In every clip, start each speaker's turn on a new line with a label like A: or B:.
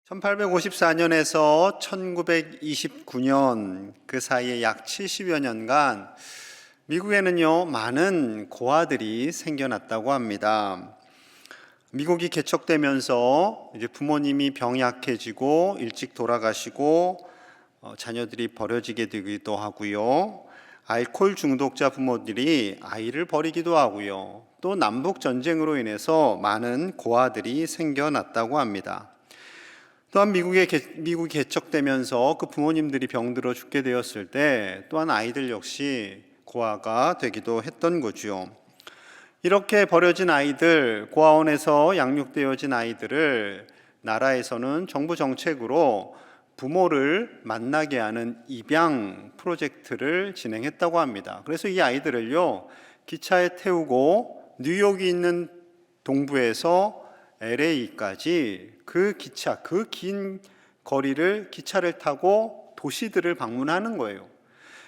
A: 1854년에서 1929년 그 사이에 약 70여 년간 미국에는요, 많은 고아들이 생겨났다고 합니다. 미국이 개척되면서 이제 부모님이 병이 약해지고 일찍 돌아가시고 자녀들이 버려지게 되기도 하고요. 알코올 중독자 부모들이 아이를 버리기도 하고요. 또 남북 전쟁으로 인해서 많은 고아들이 생겨났다고 합니다. 또한 미국이 개척되면서 그 부모님들이 병들어 죽게 되었을 때 또한 아이들 역시 고아가 되기도 했던 거죠. 이렇게 버려진 아이들, 고아원에서 양육되어진 아이들을 나라에서는 정부 정책으로 부모를 만나게 하는 입양 프로젝트를 진행했다고 합니다. 그래서 이 아이들을요, 기차에 태우고 뉴욕이 있는 동부에서 LA까지 그 긴 거리를 기차를 타고 도시들을 방문하는 거예요.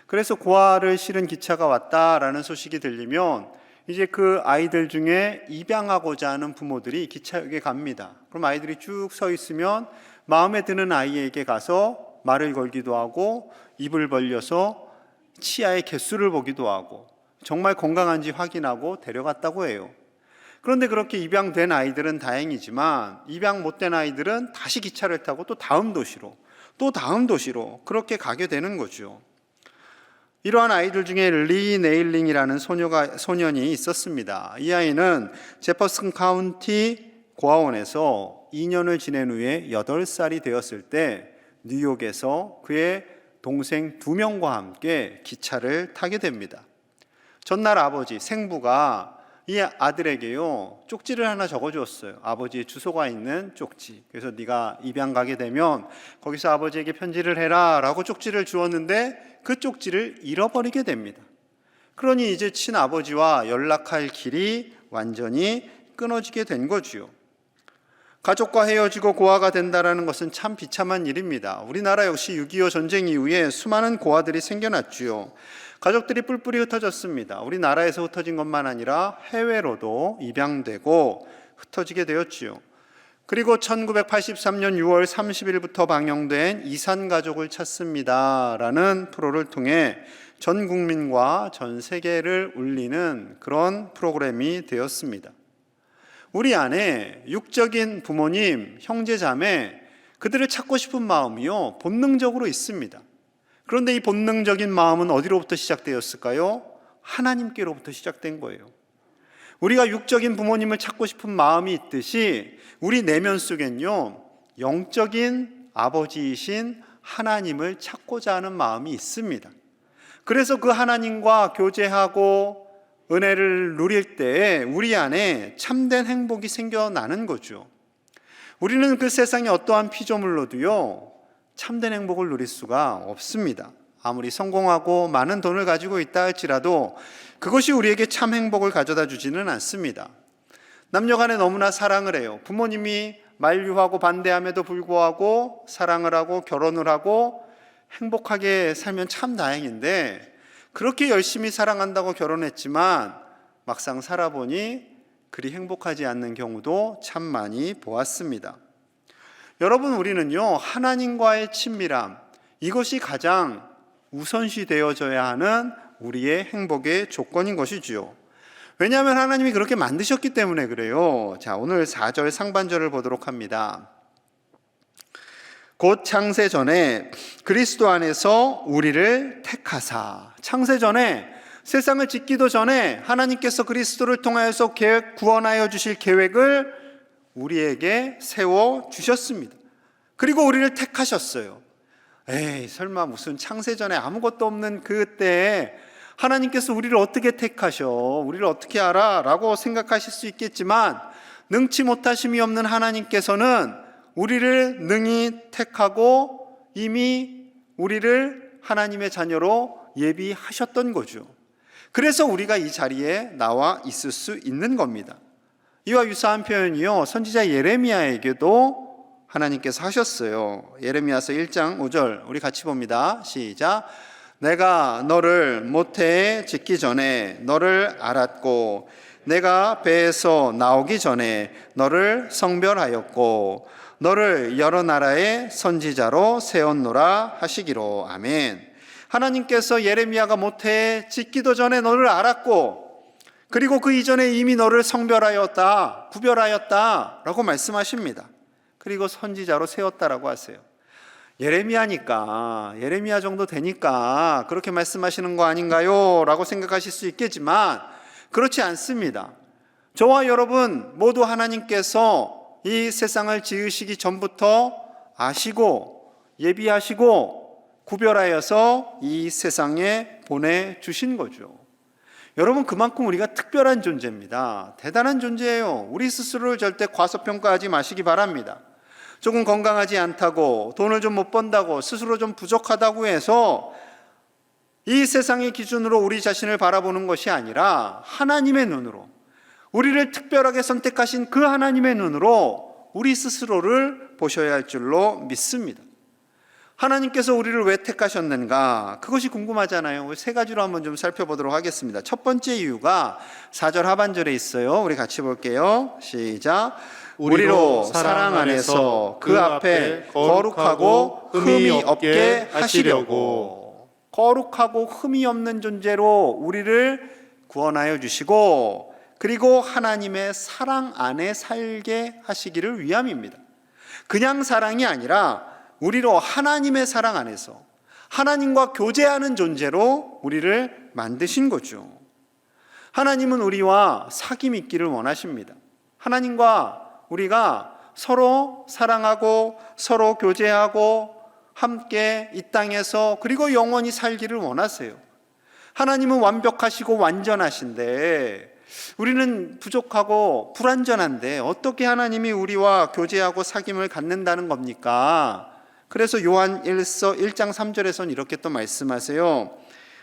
A: 그래서 고아를 실은 기차가 왔다라는 소식이 들리면 이제 그 아이들 중에 입양하고자 하는 부모들이 기차역에 갑니다. 그럼 아이들이 쭉 서 있으면 마음에 드는 아이에게 가서 말을 걸기도 하고 입을 벌려서 치아의 개수를 보기도 하고 정말 건강한지 확인하고 데려갔다고 해요. 그런데 그렇게 입양된 아이들은 다행이지만 입양 못된 아이들은 다시 기차를 타고 또 다음 도시로 그렇게 가게 되는 거죠. 이러한 아이들 중에 리 네일링이라는 소년이 있었습니다. 이 아이는 제퍼슨 카운티 고아원에서 2년을 지낸 후에 8살이 되었을 때 뉴욕에서 그의 동생 2명과 함께 기차를 타게 됩니다. 전날 아버지 생부가 이 아들에게요, 쪽지를 하나 적어주었어요. 아버지의 주소가 있는 쪽지. 그래서 네가 입양 가게 되면 거기서 아버지에게 편지를 해라 라고 쪽지를 주었는데 그 쪽지를 잃어버리게 됩니다. 그러니 이제 친아버지와 연락할 길이 완전히 끊어지게 된 거지요. 가족과 헤어지고 고아가 된다는 것은 참 비참한 일입니다. 우리나라 역시 6.25 전쟁 이후에 수많은 고아들이 생겨났지요. 가족들이 뿔뿔이 흩어졌습니다. 우리나라에서 흩어진 것만 아니라 해외로도 입양되고 흩어지게 되었지요. 그리고 1983년 6월 30일부터 방영된 이산가족을 찾습니다 라는 프로를 통해 전 국민과 전 세계를 울리는 그런 프로그램이 되었습니다. 우리 안에 육적인 부모님, 형제, 자매, 그들을 찾고 싶은 마음이요, 본능적으로 있습니다. 그런데 이 본능적인 마음은 어디로부터 시작되었을까요? 하나님께로부터 시작된 거예요. 우리가 육적인 부모님을 찾고 싶은 마음이 있듯이 우리 내면 속엔요, 영적인 아버지이신 하나님을 찾고자 하는 마음이 있습니다. 그래서 그 하나님과 교제하고 은혜를 누릴 때에 우리 안에 참된 행복이 생겨나는 거죠. 우리는 그 세상의 어떠한 피조물로도요, 참된 행복을 누릴 수가 없습니다. 아무리 성공하고 많은 돈을 가지고 있다 할지라도 그것이 우리에게 참 행복을 가져다 주지는 않습니다. 남녀간에 너무나 사랑을 해요. 부모님이 만류하고 반대함에도 불구하고 사랑을 하고 결혼을 하고 행복하게 살면 참 다행인데, 그렇게 열심히 사랑한다고 결혼했지만 막상 살아보니 그리 행복하지 않는 경우도 참 많이 보았습니다. 여러분, 우리는요, 하나님과의 친밀함, 이것이 가장 우선시 되어져야 하는 우리의 행복의 조건인 것이지요. 왜냐하면 하나님이 그렇게 만드셨기 때문에 그래요. 자, 오늘 4절 상반절을 보도록 합니다. 곧 창세전에 그리스도 안에서 우리를 택하사. 창세전에, 세상을 짓기도 전에 하나님께서 그리스도를 통하여서 구원하여 주실 계획을 우리에게 세워주셨습니다. 그리고 우리를 택하셨어요. 에이, 설마 무슨 창세전에 아무것도 없는 그때에 하나님께서 우리를 어떻게 택하셔? 우리를 어떻게 알아? 라고 생각하실 수 있겠지만 능치 못하심이 없는 하나님께서는 우리를 능히 택하고 이미 우리를 하나님의 자녀로 예비하셨던 거죠. 그래서 우리가 이 자리에 나와 있을 수 있는 겁니다. 이와 유사한 표현이요, 선지자 예레미야에게도 하나님께서 하셨어요. 예레미야서 1장 5절 우리 같이 봅니다. 시작. 내가 너를 모태에 짓기 전에 너를 알았고 내가 배에서 나오기 전에 너를 성별하였고 너를 여러 나라의 선지자로 세웠노라 하시기로. 아멘. 하나님께서 예레미야가 모태에 짓기도 전에 너를 알았고 그리고 그 이전에 이미 너를 성별하였다, 구별하였다 라고 말씀하십니다. 그리고 선지자로 세웠다라고 하세요. 예레미야 정도 되니까 그렇게 말씀하시는 거 아닌가요? 라고 생각하실 수 있겠지만 그렇지 않습니다. 저와 여러분 모두 하나님께서 이 세상을 지으시기 전부터 아시고 예비하시고 구별하여서 이 세상에 보내주신 거죠. 여러분, 그만큼 우리가 특별한 존재입니다. 대단한 존재예요. 우리 스스로를 절대 과소평가하지 마시기 바랍니다. 조금 건강하지 않다고, 돈을 좀 못 번다고, 스스로 좀 부족하다고 해서 이 세상의 기준으로 우리 자신을 바라보는 것이 아니라 하나님의 눈으로, 우리를 특별하게 선택하신 그 하나님의 눈으로 우리 스스로를 보셔야 할 줄로 믿습니다. 하나님께서 우리를 왜 택하셨는가? 그것이 궁금하잖아요. 세 가지로 한번 좀 살펴보도록 하겠습니다. 첫 번째 이유가 4절 하반절에 있어요. 우리 같이 볼게요. 시작. 우리로 사랑 안에서 그 앞에 거룩하고 흠이 없게 하시려고. 거룩하고 흠이 없는 존재로 우리를 구원하여 주시고 그리고 하나님의 사랑 안에 살게 하시기를 위함입니다. 그냥 사랑이 아니라 우리로 하나님의 사랑 안에서 하나님과 교제하는 존재로 우리를 만드신 거죠. 하나님은 우리와 사귐 있기를 원하십니다. 하나님과 우리가 서로 사랑하고 서로 교제하고 함께 이 땅에서 그리고 영원히 살기를 원하세요. 하나님은 완벽하시고 완전하신데 우리는 부족하고 불완전한데 어떻게 하나님이 우리와 교제하고 사귐을 갖는다는 겁니까? 그래서 요한 1장 3절에서는 이렇게 또 말씀하세요.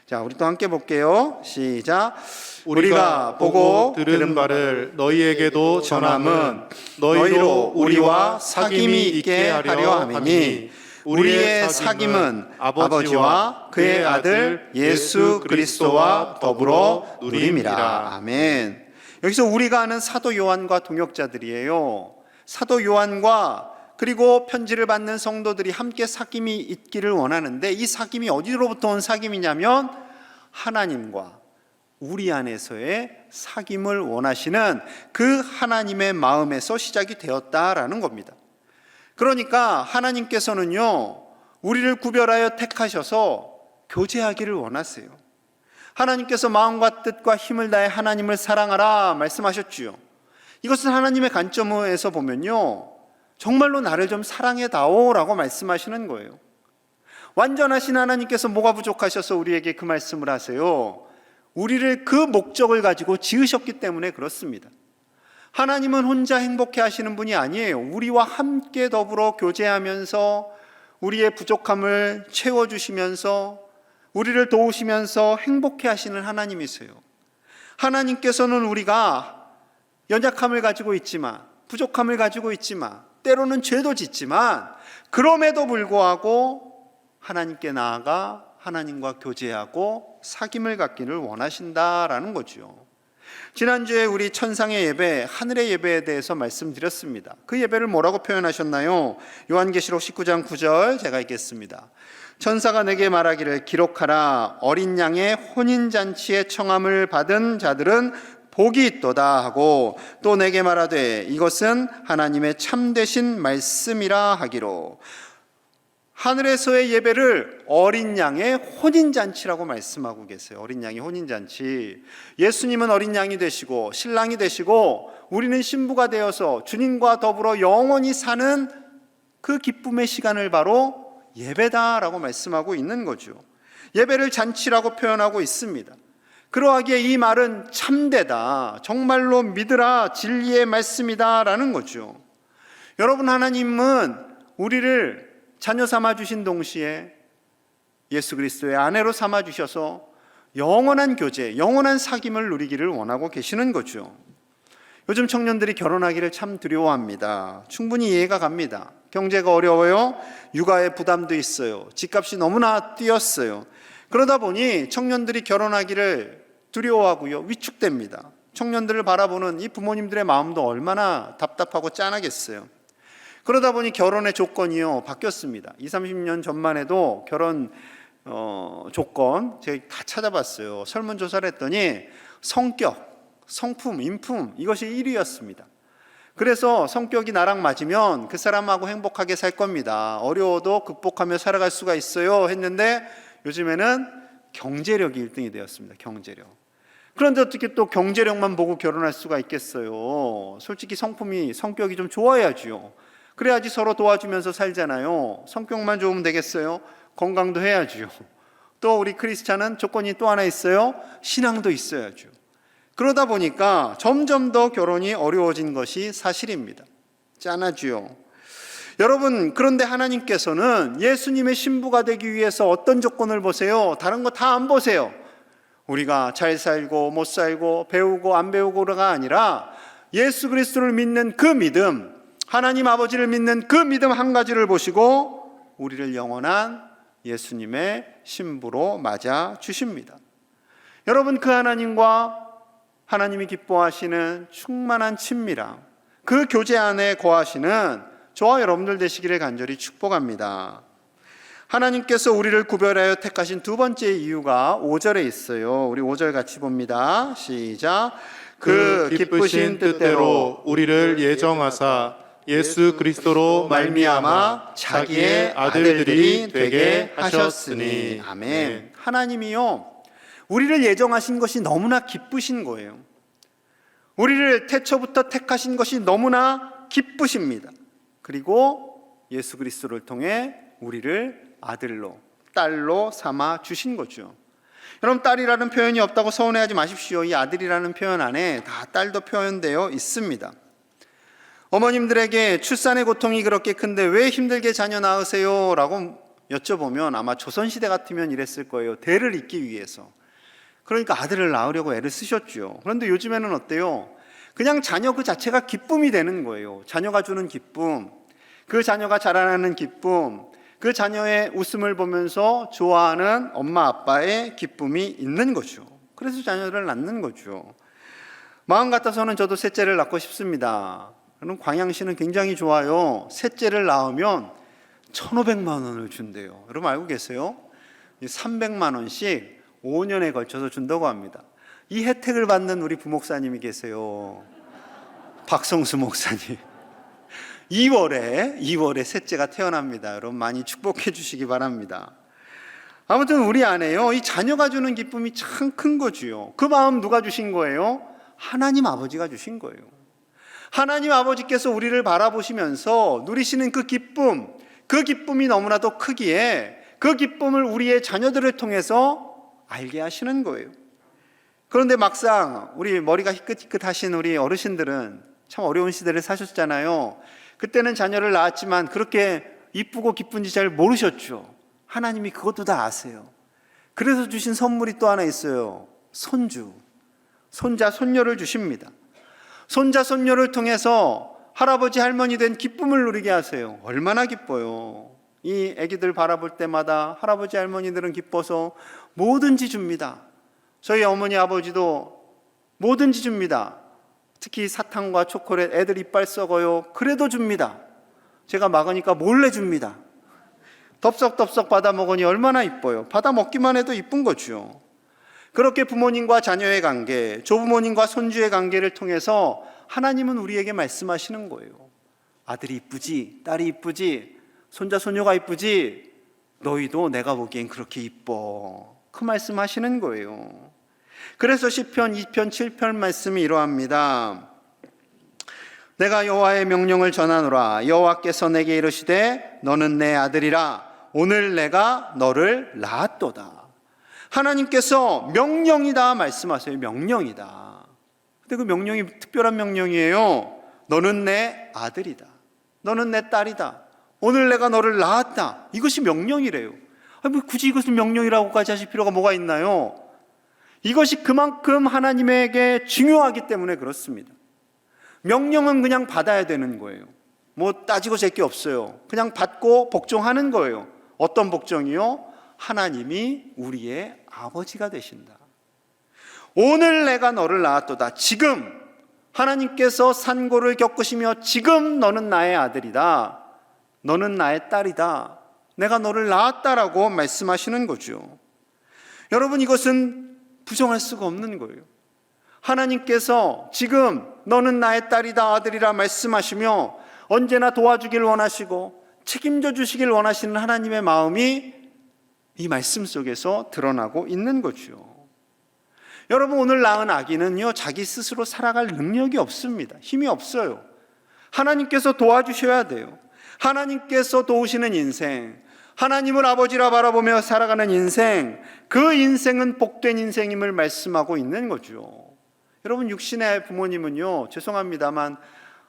A: 자, 우리 또 함께 볼게요. 시작. 우리가 보고 들은 바를 너희에게도 전함은 너희로 우리와 사귐이 있게 하려 함이니 우리의 사귐은 아버지와 그의 아들 예수 그리스도와 더불어 누림이라. 아멘. 여기서 우리가 아는 사도 요한과 동역자들이에요. 사도 요한과 그리고 편지를 받는 성도들이 함께 사귐이 있기를 원하는데 이 사귐이 어디로부터 온 사귐이냐면 하나님과 우리 안에서의 사귐을 원하시는 그 하나님의 마음에서 시작이 되었다라는 겁니다. 그러니까 하나님께서는요, 우리를 구별하여 택하셔서 교제하기를 원하세요. 하나님께서 마음과 뜻과 힘을 다해 하나님을 사랑하라 말씀하셨지요. 이것은 하나님의 관점에서 보면요, 정말로 나를 좀 사랑해다오 라고 말씀하시는 거예요. 완전하신 하나님께서 뭐가 부족하셔서 우리에게 그 말씀을 하세요? 우리를 그 목적을 가지고 지으셨기 때문에 그렇습니다. 하나님은 혼자 행복해 하시는 분이 아니에요. 우리와 함께 더불어 교제하면서 우리의 부족함을 채워주시면서 우리를 도우시면서 행복해 하시는 하나님이세요. 하나님께서는 우리가 연약함을 가지고 있지만, 부족함을 가지고 있지만, 때로는 죄도 짓지만 그럼에도 불구하고 하나님께 나아가 하나님과 교제하고 사귐을 갖기를 원하신다라는 거죠. 지난주에 우리 천상의 예배, 하늘의 예배에 대해서 말씀드렸습니다. 그 예배를 뭐라고 표현하셨나요? 요한계시록 19장 9절 제가 읽겠습니다. 천사가 내게 말하기를 기록하라. 어린 양의 혼인잔치의 청함을 받은 자들은 복이 있도다 하고 또 내게 말하되 이것은 하나님의 참되신 말씀이라 하기로. 하늘에서의 예배를 어린 양의 혼인잔치라고 말씀하고 계세요. 어린 양의 혼인잔치. 예수님은 어린 양이 되시고 신랑이 되시고 우리는 신부가 되어서 주님과 더불어 영원히 사는 그 기쁨의 시간을 바로 예배다라고 말씀하고 있는 거죠. 예배를 잔치라고 표현하고 있습니다. 그러하기에 이 말은 참되다, 정말로 믿으라, 진리의 말씀이다 라는 거죠. 여러분, 하나님은 우리를 자녀 삼아주신 동시에 예수 그리스도의 아내로 삼아주셔서 영원한 교제, 영원한 사귐을 누리기를 원하고 계시는 거죠. 요즘 청년들이 결혼하기를 참 두려워합니다. 충분히 이해가 갑니다. 경제가 어려워요. 육아의 부담도 있어요. 집값이 너무나 뛰었어요. 그러다 보니 청년들이 결혼하기를 두려워하고요, 위축됩니다. 청년들을 바라보는 이 부모님들의 마음도 얼마나 답답하고 짠하겠어요. 그러다 보니 결혼의 조건이요 바뀌었습니다. 20, 30년 전만 해도 결혼 조건 제가 다 찾아봤어요. 설문조사를 했더니 성격, 성품, 인품 이것이 1위였습니다. 그래서 성격이 나랑 맞으면 그 사람하고 행복하게 살 겁니다. 어려워도 극복하며 살아갈 수가 있어요 했는데 요즘에는 경제력이 1등이 되었습니다. 경제력. 그런데 어떻게 또 경제력만 보고 결혼할 수가 있겠어요? 솔직히 성격이 좀 좋아야지요. 그래야지 서로 도와주면서 살잖아요. 성격만 좋으면 되겠어요? 건강도 해야지요. 또 우리 크리스찬은 조건이 또 하나 있어요. 신앙도 있어야죠. 그러다 보니까 점점 더 결혼이 어려워진 것이 사실입니다. 짠하지요. 여러분, 그런데 하나님께서는 예수님의 신부가 되기 위해서 어떤 조건을 보세요? 다른 거 다 안 보세요. 우리가 잘 살고 못 살고 배우고 안 배우고가 아니라 예수 그리스도를 믿는 그 믿음, 하나님 아버지를 믿는 그 믿음 한 가지를 보시고 우리를 영원한 예수님의 신부로 맞아 주십니다. 여러분, 그 하나님과 하나님이 기뻐하시는 충만한 친밀함, 그 교제 안에 거하시는 저와 여러분들 되시기를 간절히 축복합니다. 하나님께서 우리를 구별하여 택하신 두 번째 이유가 5절에 있어요. 우리 5절 같이 봅니다. 시작.
B: 그 기쁘신 뜻대로 우리를 예정하사 예수 그리스도로 말미암아 자기의 아들들이 되게 하셨으니.
A: 아멘. 하나님이요 우리를 예정하신 것이 너무나 기쁘신 거예요. 우리를 태초부터 택하신 것이 너무나 기쁘십니다. 그리고 예수 그리스도를 통해 우리를 아들로, 딸로 삼아 주신 거죠. 여러분, 딸이라는 표현이 없다고 서운해하지 마십시오. 이 아들이라는 표현 안에 다 딸도 표현되어 있습니다. 어머님들에게 출산의 고통이 그렇게 큰데 왜 힘들게 자녀 낳으세요? 라고 여쭤보면 아마 조선시대 같으면 이랬을 거예요. 대를 잇기 위해서. 그러니까 아들을 낳으려고 애를 쓰셨죠. 그런데 요즘에는 어때요? 그냥 자녀 그 자체가 기쁨이 되는 거예요. 자녀가 주는 기쁨, 그 자녀가 자라나는 기쁨, 그 자녀의 웃음을 보면서 좋아하는 엄마 아빠의 기쁨이 있는 거죠. 그래서 자녀를 낳는 거죠. 마음 같아서는 저도 셋째를 낳고 싶습니다. 그럼 광양시는 굉장히 좋아요. 셋째를 낳으면 1,500만 원을 준대요. 여러분 알고 계세요? 300만 원씩 5년에 걸쳐서 준다고 합니다. 이 혜택을 받는 우리 부목사님이 계세요. 박성수 목사님. 2월에 셋째가 태어납니다. 여러분 많이 축복해 주시기 바랍니다. 아무튼 우리 안에요 이 자녀가 주는 기쁨이 참 큰 거지요. 그 마음 누가 주신 거예요? 하나님 아버지가 주신 거예요. 하나님 아버지께서 우리를 바라보시면서 누리시는 그 기쁨이 너무나도 크기에 그 기쁨을 우리의 자녀들을 통해서 알게 하시는 거예요. 그런데 막상 우리 머리가 희끗희끗하신 우리 어르신들은 참 어려운 시대를 사셨잖아요. 그때는 자녀를 낳았지만 그렇게 이쁘고 기쁜지 잘 모르셨죠. 하나님이 그것도 다 아세요. 그래서 주신 선물이 또 하나 있어요. 손자, 손녀를 주십니다. 손자, 손녀를 통해서 할아버지, 할머니 된 기쁨을 누리게 하세요. 얼마나 기뻐요. 이 아기들 바라볼 때마다 할아버지, 할머니들은 기뻐서 뭐든지 줍니다. 저희 어머니, 아버지도 뭐든지 줍니다. 특히 사탕과 초콜릿, 애들 이빨 썩어요. 그래도 줍니다. 제가 막으니까 몰래 줍니다. 덥석덥석 받아 먹으니 얼마나 이뻐요. 받아 먹기만 해도 이쁜 거죠. 그렇게 부모님과 자녀의 관계, 조부모님과 손주의 관계를 통해서 하나님은 우리에게 말씀하시는 거예요. 아들이 이쁘지, 딸이 이쁘지, 손자, 손녀가 이쁘지, 너희도 내가 보기엔 그렇게 이뻐. 그 말씀하시는 거예요. 그래서 시편 2편 7편 말씀이 이러합니다. 내가 여호와의 명령을 전하노라. 여호와께서 내게 이르시되 너는 내 아들이라. 오늘 내가 너를 낳았도다. 하나님께서 명령이다 말씀하세요. 명령이다. 근데 그 명령이 특별한 명령이에요. 너는 내 아들이다. 너는 내 딸이다. 오늘 내가 너를 낳았다. 이것이 명령이래요. 뭐 굳이 이것을 명령이라고까지 하실 필요가 뭐가 있나요? 이것이 그만큼 하나님에게 중요하기 때문에 그렇습니다. 명령은 그냥 받아야 되는 거예요. 뭐 따지고 잴 게 없어요. 그냥 받고 복종하는 거예요. 어떤 복종이요? 하나님이 우리의 아버지가 되신다. 오늘 내가 너를 낳았도다. 지금 하나님께서 산고를 겪으시며 지금 너는 나의 아들이다. 너는 나의 딸이다. 내가 너를 낳았다라고 말씀하시는 거죠. 여러분, 이것은 부정할 수가 없는 거예요. 하나님께서 지금 너는 나의 딸이다, 아들이라 말씀하시며 언제나 도와주길 원하시고 책임져 주시길 원하시는 하나님의 마음이 이 말씀 속에서 드러나고 있는 거죠. 여러분, 오늘 낳은 아기는요, 자기 스스로 살아갈 능력이 없습니다. 힘이 없어요. 하나님께서 도와주셔야 돼요. 하나님께서 도우시는 인생, 하나님을 아버지라 바라보며 살아가는 인생, 그 인생은 복된 인생임을 말씀하고 있는 거죠. 여러분, 육신의 부모님은요, 죄송합니다만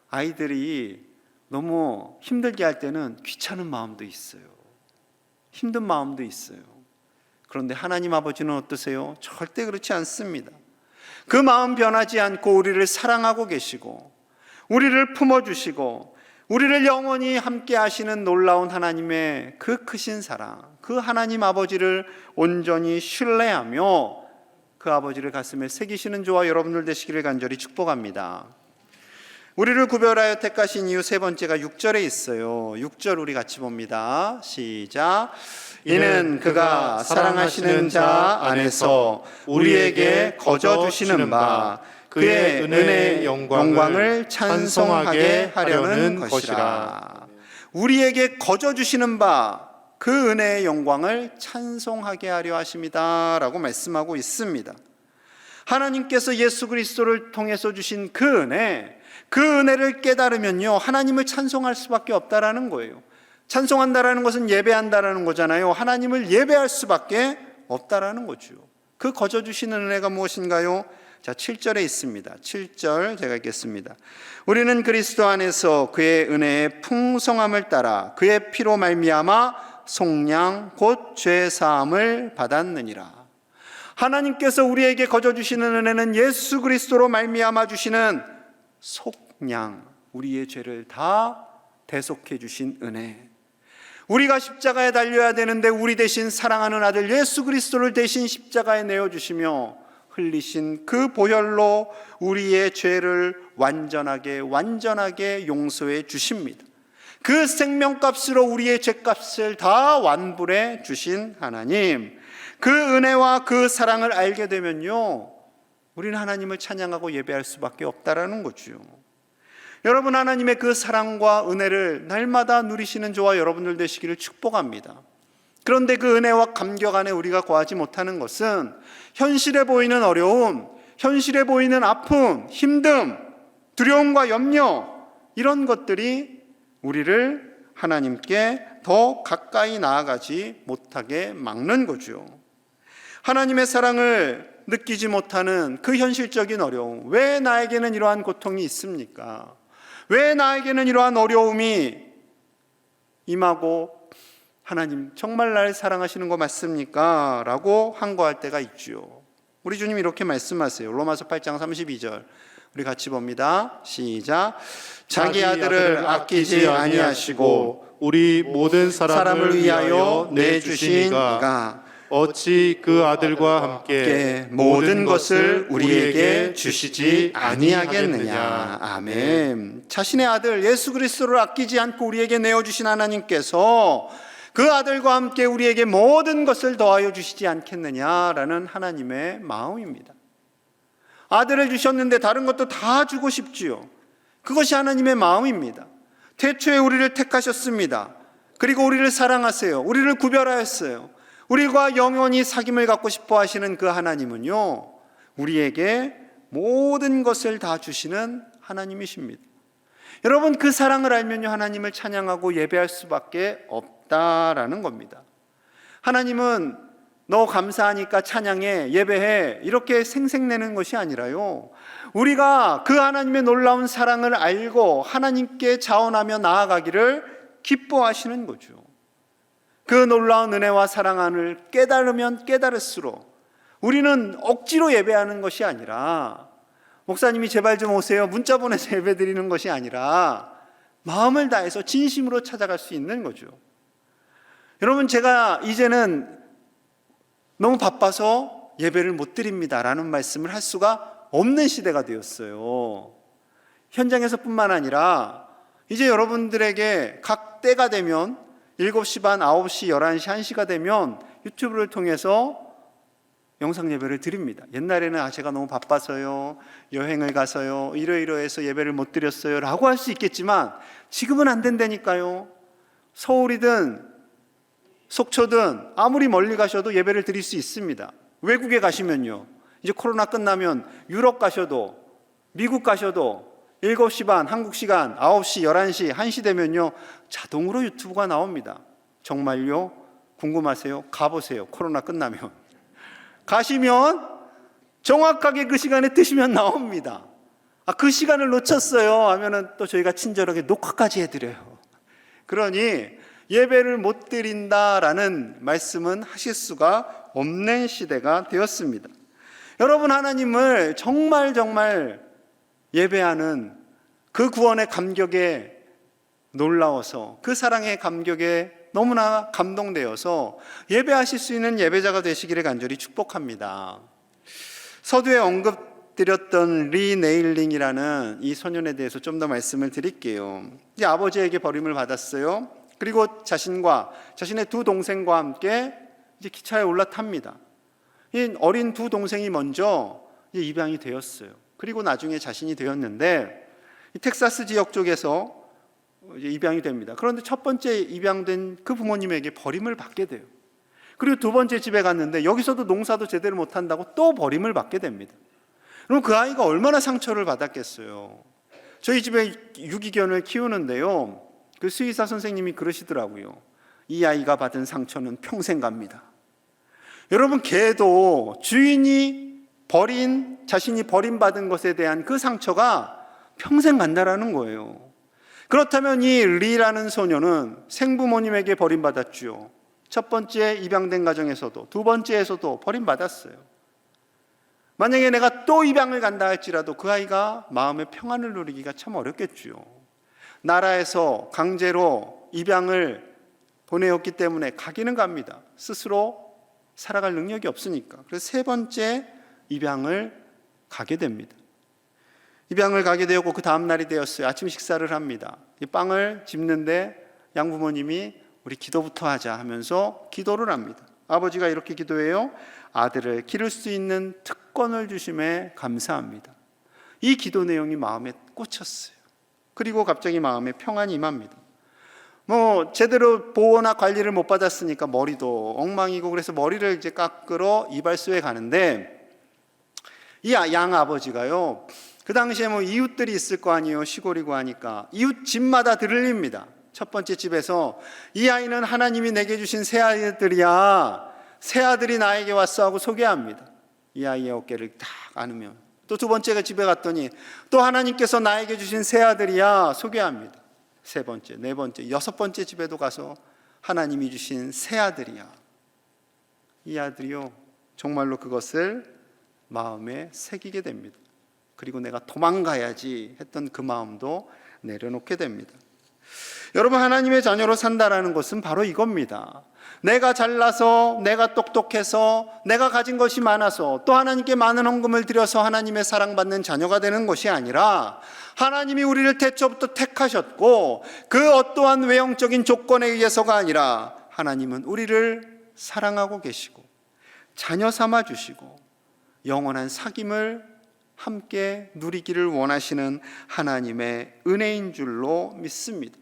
A: 아이들이 너무 힘들게 할 때는 귀찮은 마음도 있어요. 힘든 마음도 있어요. 그런데 하나님 아버지는 어떠세요? 절대 그렇지 않습니다. 그 마음 변하지 않고 우리를 사랑하고 계시고 우리를 품어주시고 우리를 영원히 함께 하시는 놀라운 하나님의 그 크신 사랑, 그 하나님 아버지를 온전히 신뢰하며 그 아버지를 가슴에 새기시는 저와 여러분들 되시기를 간절히 축복합니다. 우리를 구별하여 택하신 이유 세 번째가 6절에 있어요. 6절 우리 같이 봅니다. 시작. 이는 그가 사랑하시는 자 안에서 우리에게 거저 주시는 바 그의 은혜의 영광을 찬송하게 하려는 것이라. 우리에게 거저 주시는 바 그 은혜의 영광을 찬송하게 하려 하심이다 라고 말씀하고 있습니다. 하나님께서 예수 그리스도를 통해서 주신 그 은혜를 깨달으면요, 하나님을 찬송할 수밖에 없다라는 거예요. 찬송한다라는 것은 예배한다라는 거잖아요. 하나님을 예배할 수밖에 없다라는 거죠. 그 거저 주시는 은혜가 무엇인가요? 자, 7절에 있습니다. 7절 제가 읽겠습니다. 우리는 그리스도 안에서 그의 은혜의 풍성함을 따라 그의 피로 말미암아 속량 곧 죄 사함을 받았느니라. 하나님께서 우리에게 거저 주시는 은혜는 예수 그리스도로 말미암아 주시는 속량, 우리의 죄를 다 대속해 주신 은혜. 우리가 십자가에 달려야 되는데 우리 대신 사랑하는 아들 예수 그리스도를 대신 십자가에 내어주시며 흘리신 그 보혈로 우리의 죄를 완전하게 용서해 주십니다. 그 생명값으로 우리의 죄값을 다 완불해 주신 하나님, 그 은혜와 그 사랑을 알게 되면요, 우리는 하나님을 찬양하고 예배할 수밖에 없다라는 거죠. 여러분, 하나님의 그 사랑과 은혜를 날마다 누리시는 저와 여러분들 되시기를 축복합니다. 그런데 그 은혜와 감격 안에 우리가 거하지 못하는 것은 현실에 보이는 어려움, 현실에 보이는 아픔, 힘듦, 두려움과 염려, 이런 것들이 우리를 하나님께 더 가까이 나아가지 못하게 막는 거죠. 하나님의 사랑을 느끼지 못하는 그 현실적인 어려움, 왜 나에게는 이러한 고통이 있습니까? 왜 나에게는 이러한 어려움이 임하고 하나님 정말 나를 사랑하시는 거 맞습니까? 라고 항거할 때가 있죠. 우리 주님 이렇게 말씀하세요. 로마서 8장 32절 우리 같이 봅니다. 시작. 자기 아들을 아끼지 아니하시고
B: 우리 모든 사람을 위하여
A: 내주신 이가
B: 어찌 그 아들과 함께
A: 모든 것을 우리에게 주시지 아니하겠느냐. 아멘. 자신의 아들 예수 그리스도를 아끼지 않고 우리에게 내어주신 하나님께서 그 아들과 함께 우리에게 모든 것을 더하여 주시지 않겠느냐라는 하나님의 마음입니다. 아들을 주셨는데 다른 것도 다 주고 싶지요. 그것이 하나님의 마음입니다. 태초에 우리를 택하셨습니다. 그리고 우리를 사랑하세요. 우리를 구별하였어요. 우리가 영원히 사귐을 갖고 싶어 하시는 그 하나님은요, 우리에게 모든 것을 다 주시는 하나님이십니다. 여러분, 그 사랑을 알면요, 하나님을 찬양하고 예배할 수밖에 없다라는 겁니다. 하나님은 너 감사하니까 찬양해, 예배해, 이렇게 생색내는 것이 아니라요, 우리가 그 하나님의 놀라운 사랑을 알고 하나님께 자원하며 나아가기를 기뻐하시는 거죠. 그 놀라운 은혜와 사랑을 깨달으면 깨달을수록 우리는 억지로 예배하는 것이 아니라, 목사님이 제발 좀 오세요, 문자 보내서 예배 드리는 것이 아니라 마음을 다해서 진심으로 찾아갈 수 있는 거죠. 여러분, 제가 이제는 너무 바빠서 예배를 못 드립니다라는 말씀을 할 수가 없는 시대가 되었어요. 현장에서뿐만 아니라 이제 여러분들에게 각 때가 되면 7시 반, 9시, 11시, 1시가 되면 유튜브를 통해서 영상 예배를 드립니다. 옛날에는 제가 너무 바빠서요, 여행을 가서요, 이러이러해서 예배를 못 드렸어요 라고 할 수 있겠지만 지금은 안 된다니까요. 서울이든 속초든 아무리 멀리 가셔도 예배를 드릴 수 있습니다. 외국에 가시면요, 이제 코로나 끝나면 유럽 가셔도, 미국 가셔도 7시 반 한국 시간 9시, 11시, 1시 되면요 자동으로 유튜브가 나옵니다. 정말요? 궁금하세요? 가보세요. 코로나 끝나면 가시면 정확하게 그 시간에 뜨시면 나옵니다. 그 시간을 놓쳤어요 하면은 또 저희가 친절하게 녹화까지 해드려요. 그러니 예배를 못 드린다라는 말씀은 하실 수가 없는 시대가 되었습니다. 여러분, 하나님을 정말 예배하는 그 구원의 감격에 놀라워서, 그 사랑의 감격에 너무나 감동되어서 예배하실 수 있는 예배자가 되시기를 간절히 축복합니다. 서두에 언급드렸던 리 네일링이라는 이 소년에 대해서 좀 더 말씀을 드릴게요. 이제 아버지에게 버림을 받았어요. 그리고 자신의 두 동생과 함께 이제 기차에 올라탑니다. 이 어린 두 동생이 먼저 이제 입양이 되었어요. 그리고 나중에 자신이 되었는데 이 텍사스 지역 쪽에서 이제 입양이 됩니다. 그런데 첫 번째 입양된 그 부모님에게 버림을 받게 돼요. 그리고 두 번째 집에 갔는데 여기서도 농사도 제대로 못한다고 또 버림을 받게 됩니다. 그럼 그 아이가 얼마나 상처를 받았겠어요. 저희 집에 유기견을 키우는데요, 그 수의사 선생님이 그러시더라고요. 이 아이가 받은 상처는 평생 갑니다. 여러분, 개도 주인이 자신이 버림받은 것에 대한 그 상처가 평생 간다라는 거예요. 그렇다면 이 리라는 소녀는 생부모님에게 버림받았죠. 첫 번째 입양된 가정에서도, 두 번째에서도 버림받았어요. 만약에 내가 또 입양을 간다 할지라도 그 아이가 마음의 평안을 누리기가 참 어렵겠죠. 나라에서 강제로 입양을 보내었기 때문에 가기는 갑니다. 스스로 살아갈 능력이 없으니까. 그래서 세 번째 입양을 가게 됩니다. 입양을 가게 되었고 그 다음 날이 되었어요. 아침 식사를 합니다. 이 빵을 집는데 양부모님이 우리 기도부터 하자 하면서 기도를 합니다. 아버지가 이렇게 기도해요. 아들을 기를 수 있는 특권을 주심에 감사합니다. 이 기도 내용이 마음에 꽂혔어요. 그리고 갑자기 마음에 평안이 임합니다. 제대로 보호나 관리를 못 받았으니까 머리도 엉망이고, 그래서 머리를 이제 깎으러 이발소에 가는데 이 양 아버지가요, 그 당시에 이웃들이 있을 거 아니에요. 시골이고 하니까 이웃 집마다 들립니다. 첫 번째 집에서 이 아이는 하나님이 내게 주신 새 아이들이야, 새 아들이 나에게 왔어 하고 소개합니다. 이 아이의 어깨를 딱 안으면, 또 두 번째가 집에 갔더니 또 하나님께서 나에게 주신 새 아들이야 소개합니다. 세 번째, 네 번째, 여섯 번째 집에도 가서 하나님이 주신 새 아들이야. 이 아들이요, 정말로 그것을 마음에 새기게 됩니다. 그리고 내가 도망가야지 했던 그 마음도 내려놓게 됩니다. 여러분, 하나님의 자녀로 산다라는 것은 바로 이겁니다. 내가 잘나서, 내가 똑똑해서, 내가 가진 것이 많아서, 또 하나님께 많은 헌금을 드려서 하나님의 사랑받는 자녀가 되는 것이 아니라, 하나님이 우리를 태초부터 택하셨고 그 어떠한 외형적인 조건에 의해서가 아니라 하나님은 우리를 사랑하고 계시고 자녀 삼아 주시고 영원한 사귐을 함께 누리기를 원하시는 하나님의 은혜인 줄로 믿습니다.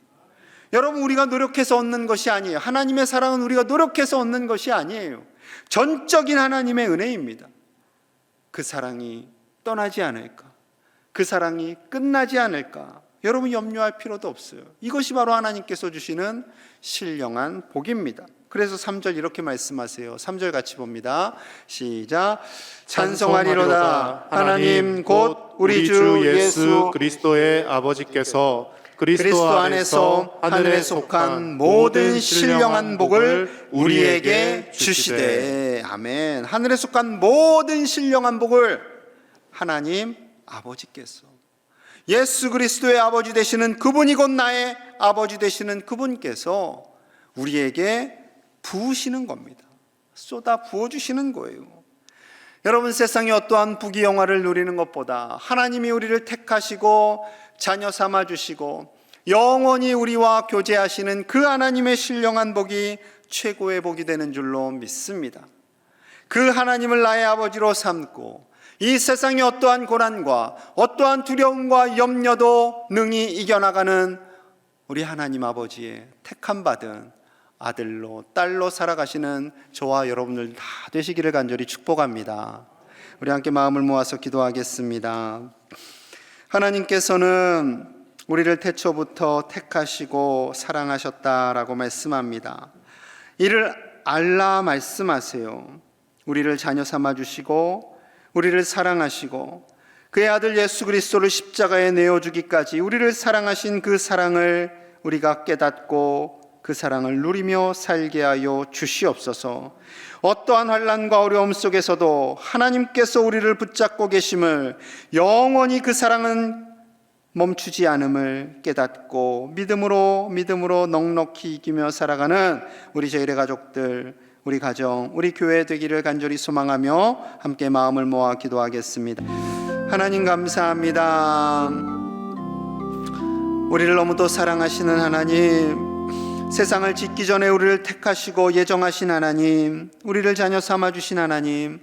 A: 여러분, 우리가 노력해서 얻는 것이 아니에요. 하나님의 사랑은 우리가 노력해서 얻는 것이 아니에요. 전적인 하나님의 은혜입니다. 그 사랑이 떠나지 않을까? 그 사랑이 끝나지 않을까? 여러분, 염려할 필요도 없어요. 이것이 바로 하나님께서 주시는 신령한 복입니다. 그래서 3절 이렇게 말씀하세요. 3절 같이 봅니다. 시작. 찬송하리로다 하나님 곧 우리 주 예수
B: 그리스도의 아버지께서
A: 그리스도 안에서 하늘에 속한 모든 신령한 복을 우리에게 주시되. 아멘. 하늘에 속한 모든 신령한 복을 하나님 아버지께서, 예수 그리스도의 아버지 되시는 그분이 곧 나의 아버지 되시는 그분께서 우리에게 부으시는 겁니다. 쏟아 부어주시는 거예요. 여러분, 세상의 어떠한 부귀영화를 누리는 것보다 하나님이 우리를 택하시고 자녀 삼아주시고 영원히 우리와 교제하시는 그 하나님의 신령한 복이 최고의 복이 되는 줄로 믿습니다. 그 하나님을 나의 아버지로 삼고 이 세상의 어떠한 고난과 어떠한 두려움과 염려도 능히 이겨나가는 우리 하나님 아버지의 택함받은 아들로 딸로 살아가시는 저와 여러분들 다 되시기를 간절히 축복합니다. 우리 함께 마음을 모아서 기도하겠습니다. 하나님께서는 우리를 태초부터 택하시고 사랑하셨다라고 말씀합니다. 이를 알라 말씀하세요. 우리를 자녀 삼아주시고 우리를 사랑하시고 그의 아들 예수 그리스도를 십자가에 내어주기까지 우리를 사랑하신 그 사랑을 우리가 깨닫고 그 사랑을 누리며 살게 하여 주시옵소서. 어떠한 환난과 어려움 속에서도 하나님께서 우리를 붙잡고 계심을, 영원히 그 사랑은 멈추지 않음을 깨닫고 믿음으로 넉넉히 이기며 살아가는 우리 저희의 가족들, 우리 가정, 우리 교회 되기를 간절히 소망하며 함께 마음을 모아 기도하겠습니다. 하나님 감사합니다. 우리를 너무도 사랑하시는 하나님, 세상을 짓기 전에 우리를 택하시고 예정하신 하나님, 우리를 자녀 삼아주신 하나님,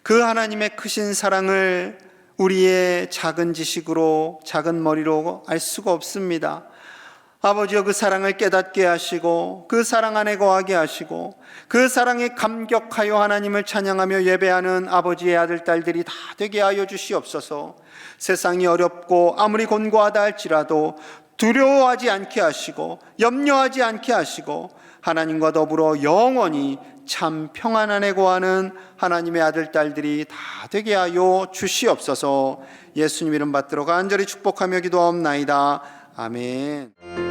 A: 그 하나님의 크신 사랑을 우리의 작은 지식으로, 작은 머리로 알 수가 없습니다. 아버지여, 그 사랑을 깨닫게 하시고 그 사랑 안에 거하게 하시고 그 사랑에 감격하여 하나님을 찬양하며 예배하는 아버지의 아들, 딸들이 다 되게 하여 주시옵소서. 세상이 어렵고 아무리 곤고하다 할지라도 두려워하지 않게 하시고 염려하지 않게 하시고 하나님과 더불어 영원히 참 평안 안에 거하는 하나님의 아들, 딸들이 다 되게 하여 주시옵소서. 예수님 이름 받들어 간절히 축복하며 기도하옵나이다. 아멘.